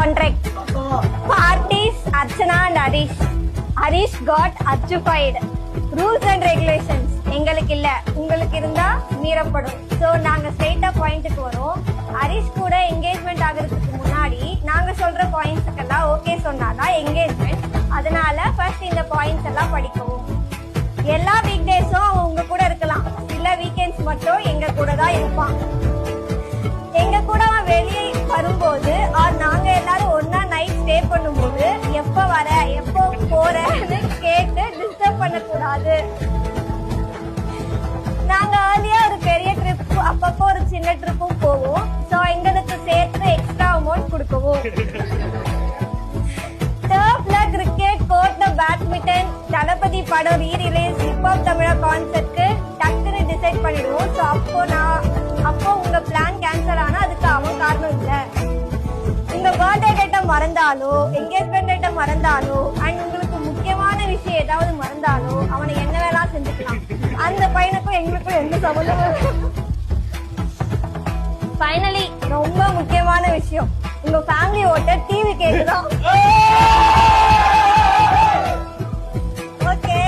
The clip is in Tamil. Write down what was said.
contract. Parties Archana and Harish. Harish got archified. Rules and regulations எங்களுக்கு இல்ல, உங்களுக்கு இருந்தா மீறப்படும். சோ நாங்க ஸ்ட்ரைட்டா பாயிண்ட்க்கு வரோம். ஹரிஷ் கூட என்கேஜ்மெண்ட் ஆகிறதுக்கு முன்னாடி நாங்க சொல்ற பாயிண்ட்ஸ்க்கெல்லாம் ஓகே சொன்னாதான் என்கேஜ்மெண்ட். அதனால ஃபர்ஸ்ட் இந்த பாயிண்ட்ஸ் எல்லாம் படிக்கவும். எல்லா வீக் டேஸும் அவன் உங்க கூட இருக்கலாம், சில வீக்கெண்ட்ஸ் மட்டும் எங்க கூட தான் இருப்பான். எங்க கூட அவன் வெளியே வரும்போது நாங்க எல்லாரும் ஒன்னா நைட் ஸ்டே பண்ணும்போது எப்ப வர எப்போ போறன்னு கேட்டு டிஸ்டர்ப் பண்ணக்கூடாது. நாங்க ஏர்லியா ஒரு பெரிய ட்ரிப், அப்பப்போ ஒரு சின்ன ட்ரிப்பும் போவோம். சோ எங்களுக்கு சேர்த்து எக்ஸ்ட்ரா அமௌண்ட் கொடுக்கவும். டர்ஃப்ல கிரிக்கெட், கோர்ட்ல பேட்மிண்டன், தளபதி படம் ரீரிலீஸ், ஹிப்ஹாப் தமிழா கான்செர்ட்க்கு டக்குன்னு டிசைட் பண்ணிடுவோம். சோ அப்போ உங்க பிளான் கேன்சல் ஆனா அதுக்கு அவன் காரணம் இல்ல. உங்க பர்த்டே டேட்டை மறந்தாலோ, என்கேஜ்மெண்ட் டேட்டை மறந்தாலோ, அண்ட் உங்களுக்கு முக்கியமான விஷயம் ஏதாவது மறந்தாலோ அவனை என்ன வேணா செஞ்சுக்கலாம். அந்த பையனுக்கும் எங்களுக்கும் எந்த சம்பந்தமும். ஃபைனலி ரொம்ப முக்கியமான விஷயம், உங்க ஃபேமிலி ஓட்ட டிவி கேக்குதான். ஓகே